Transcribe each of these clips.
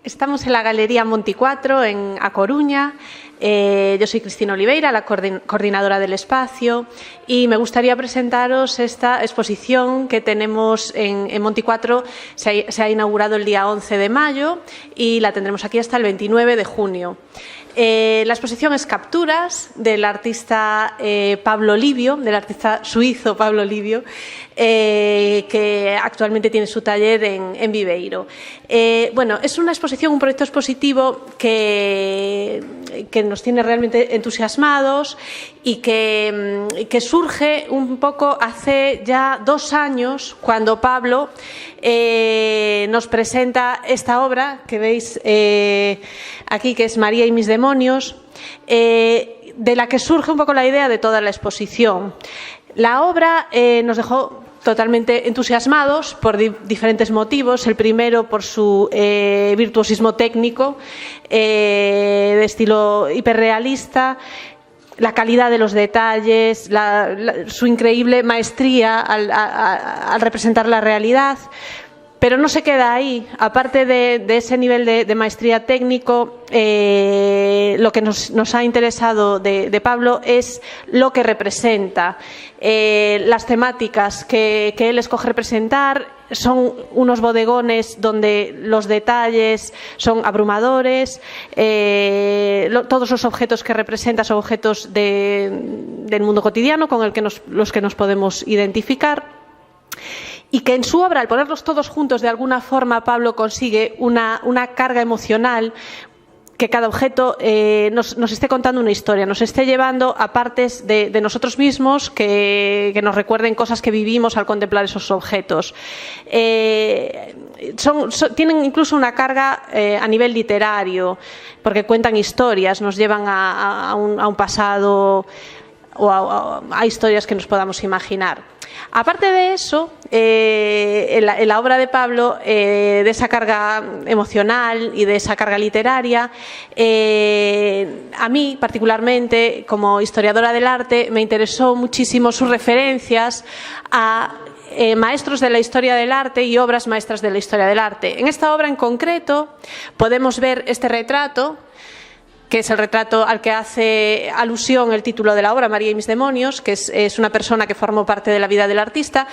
Estamos en la Galería Monti 4, A Coruña. Yo soy Cristina Oliveira, la coordinadora del espacio, y me gustaría presentaros esta exposición que tenemos en Monti 4. Se ha inaugurado el día 11 de mayo y la tendremos aquí hasta el 29 de junio. La exposición es Capturas, del artista Pablo Livio, del artista suizo Pablo Livio, que actualmente tiene su taller en Viveiro. Bueno, es una exposición, un proyecto expositivo que nos tiene realmente entusiasmados y que surge un poco hace ya 2 años, cuando Pablo nos presenta esta obra que veis aquí, que es María y mis demonios, de la que surge un poco la idea de toda la exposición. La obra nos dejó totalmente entusiasmados por diferentes motivos. El primero, por su virtuosismo técnico, de estilo hiperrealista, la calidad de los detalles, su increíble maestría al representar la realidad. Pero no se queda ahí. Aparte de ese nivel de maestría técnico, lo que nos ha interesado de Pablo es lo que representa. Las temáticas que él escoge representar son unos bodegones donde los detalles son abrumadores. Todos los objetos que representa son objetos del mundo cotidiano con los que nos podemos identificar. Y que en su obra, al ponerlos todos juntos, de alguna forma Pablo consigue una carga emocional, que cada objeto nos esté contando una historia, nos esté llevando a partes de nosotros mismos que nos recuerden cosas que vivimos al contemplar esos objetos. Tienen incluso una carga a nivel literario, porque cuentan historias, nos llevan a un pasado o a historias que nos podamos imaginar. Aparte de eso, en la obra de Pablo, de esa carga emocional y de esa carga literaria, a mí particularmente, como historiadora del arte, me interesó muchísimo sus referencias a maestros de la historia del arte y obras maestras de la historia del arte. En esta obra en concreto podemos ver este retrato, que es el retrato al que hace alusión el título de la obra, María y mis demonios, que es una persona que formó parte de la vida del artista,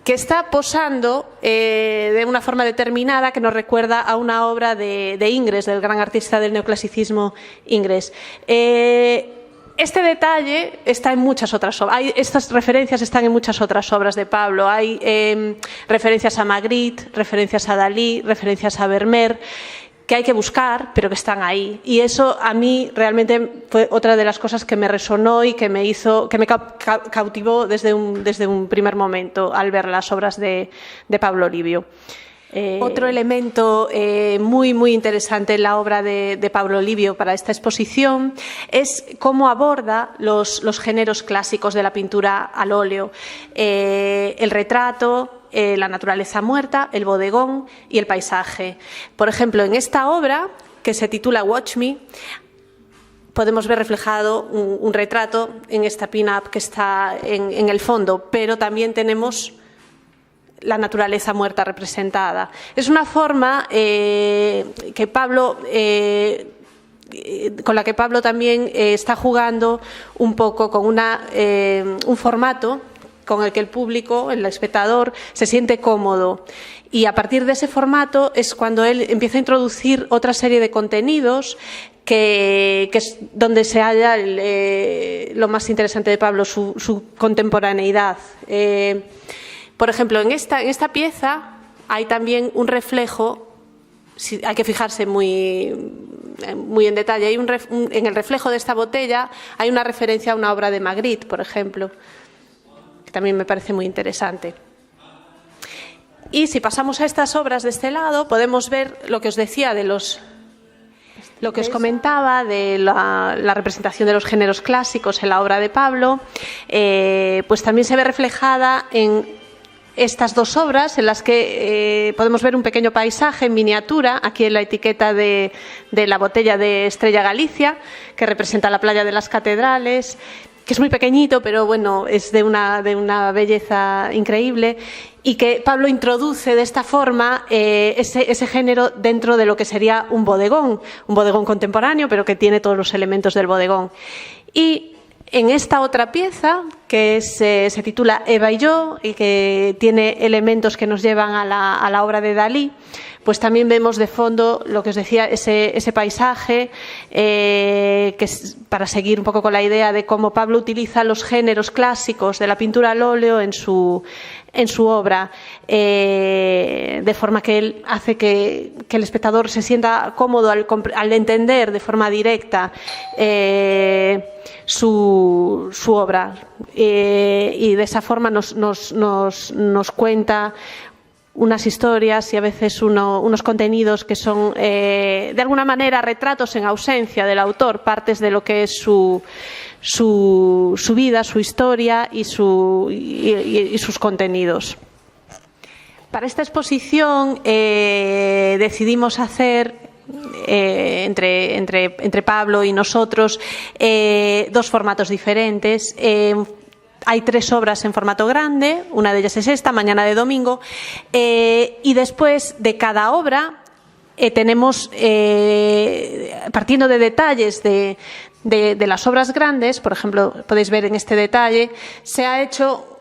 que está posando de una forma determinada que nos recuerda a una obra de Ingres, del gran artista del neoclasicismo Ingres. Este detalle está en muchas otras obras. Estas referencias están en muchas otras obras de Pablo. Hay referencias a Magritte, referencias a Dalí, referencias a Vermeer, que hay que buscar, pero que están ahí. Y eso a mí realmente fue otra de las cosas que me resonó y que me cautivó desde un primer momento al ver las obras de Pablo Livio. Otro elemento muy interesante en la obra de Pablo Livio para esta exposición es cómo aborda los géneros clásicos de la pintura al óleo. El retrato, la naturaleza muerta, el bodegón y el paisaje. Por ejemplo, en esta obra, que se titula Watch Me, podemos ver reflejado un retrato en esta pin-up que está en el fondo, pero también tenemos la naturaleza muerta representada. Es una forma que Pablo, con la que Pablo también está jugando un poco con un formato con el que el público, el espectador, se siente cómodo. Y a partir de ese formato es cuando él empieza a introducir otra serie de contenidos que es donde se halla lo más interesante de Pablo, su contemporaneidad. Por ejemplo, en esta pieza hay también un reflejo, hay que fijarse muy en detalle, en el reflejo de esta botella hay una referencia a una obra de Magritte, por ejemplo, que también me parece muy interesante. Y si pasamos a estas obras de este lado, podemos ver lo que os decía lo que os comentaba de la representación de los géneros clásicos en la obra de Pablo, pues también se ve reflejada en estas 2 obras en las que podemos ver un pequeño paisaje en miniatura, aquí en la etiqueta de la botella de Estrella Galicia, que representa la playa de las Catedrales. que es muy pequeñito, pero bueno, es de una belleza increíble, y que Pablo introduce de esta forma ese género dentro de lo que sería un bodegón contemporáneo, pero que tiene todos los elementos del bodegón. Y en esta otra pieza, que se titula Eva y yo, y que tiene elementos que nos llevan a la obra de Dalí, pues también vemos de fondo lo que os decía, ese paisaje, que es para seguir un poco con la idea de cómo Pablo utiliza los géneros clásicos de la pintura al óleo en su obra, de forma que él hace que el espectador se sienta cómodo al entender de forma directa su obra, y de esa forma nos cuenta unas historias y a veces unos contenidos que son de alguna manera retratos en ausencia del autor, partes de lo que es su vida, su historia y sus contenidos. Para esta exposición decidimos hacer entre Pablo y nosotros dos formatos diferentes. Hay 3 obras en formato grande, una de ellas es esta, Mañana de Domingo, y después de cada obra tenemos, partiendo de detalles de las obras grandes, por ejemplo, podéis ver en este detalle, se ha hecho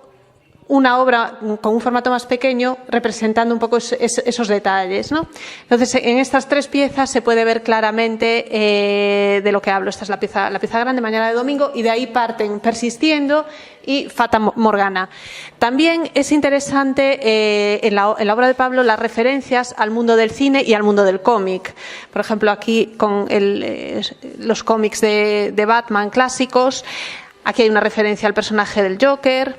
una obra con un formato más pequeño representando un poco esos detalles, ¿no? Entonces, en estas 3 piezas se puede ver claramente de lo que hablo. Esta es la pieza grande, Mañana de Domingo, y de ahí parten Persistiendo y Fata Morgana. También es interesante en la obra de Pablo las referencias al mundo del cine y al mundo del cómic. Por ejemplo, aquí con los cómics de Batman clásicos, aquí hay una referencia al personaje del Joker,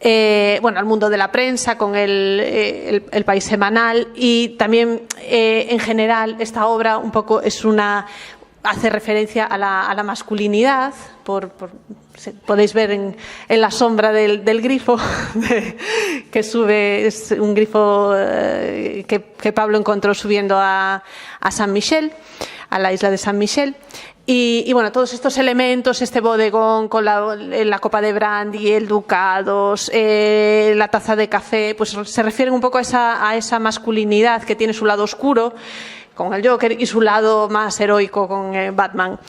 al mundo de la prensa con el País Semanal, y también en general esta obra un poco hace referencia a la masculinidad, podéis ver en la sombra del grifo que sube, es un grifo que Pablo encontró subiendo a San Michel, a la isla de San Michel. Y bueno, todos estos elementos, este bodegón con la copa de brandy, el ducados, la taza de café, pues se refieren un poco a esa masculinidad que tiene su lado oscuro con el Joker y su lado más heroico con Batman.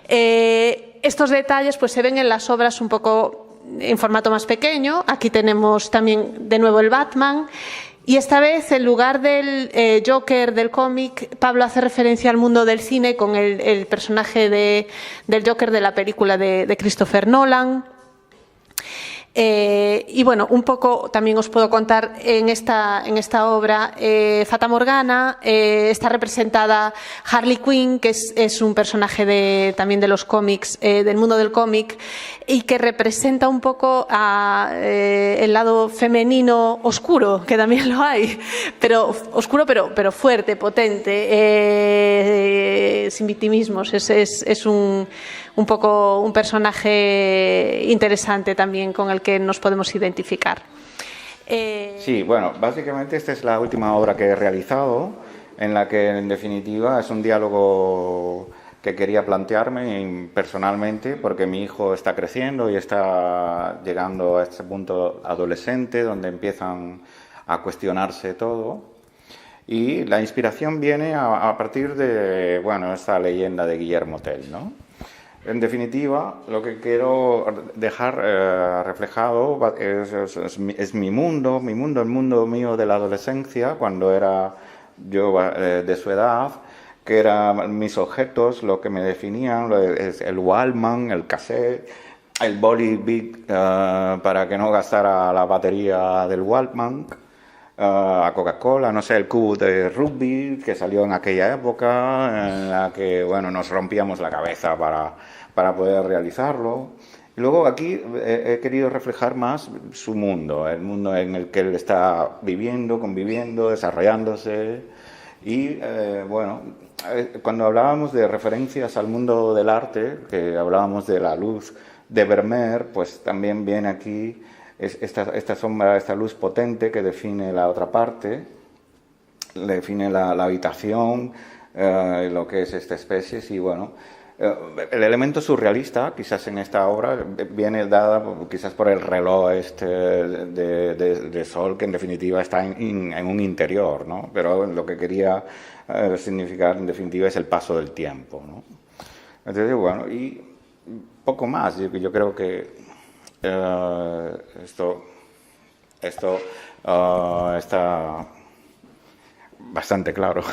Estos detalles pues se ven en las obras un poco en formato más pequeño. Aquí tenemos también de nuevo el Batman. Y esta vez, en lugar del Joker del cómic, Pablo hace referencia al mundo del cine con el personaje del Joker de la película de Christopher Nolan. Y bueno, un poco también os puedo contar en esta obra, Fata Morgana, está representada Harley Quinn, que es un personaje también de los cómics, del mundo del cómic, y que representa un poco el lado femenino oscuro, que también lo hay, pero oscuro pero fuerte, potente, sin victimismos. Es un poco un personaje interesante también con el que nos podemos identificar. Sí, bueno, básicamente esta es la última obra que he realizado, en la que en definitiva es un diálogo que quería plantearme personalmente, porque mi hijo está creciendo y está llegando a este punto adolescente donde empiezan a cuestionarse todo. Y la inspiración viene a partir de, esta leyenda de Guillermo Tell, ¿no? En definitiva, lo que quiero dejar reflejado es mi mundo, el mundo mío de la adolescencia, cuando era yo de su edad, que eran mis objetos, lo que me definían, el Walkman, el cassette, el boli big para que no gastara la batería del Walkman, a Coca-Cola, no sé, el cubo de rugby que salió en aquella época, en la que nos rompíamos la cabeza para poder realizarlo. Y luego aquí he querido reflejar más su mundo, el mundo en el que él está viviendo, conviviendo, desarrollándose. Y cuando hablábamos de referencias al mundo del arte, que hablábamos de la luz de Vermeer, pues también viene aquí esta sombra, esta luz potente que define la otra parte, define la habitación, lo que es esta especie. Y el elemento surrealista, quizás en esta obra, viene dada quizás por el reloj de sol, que en definitiva está en un interior, ¿no? Pero lo que quería significar en definitiva es el paso del tiempo, ¿no? Entonces, bueno, y poco más. Yo creo que esto está bastante claro.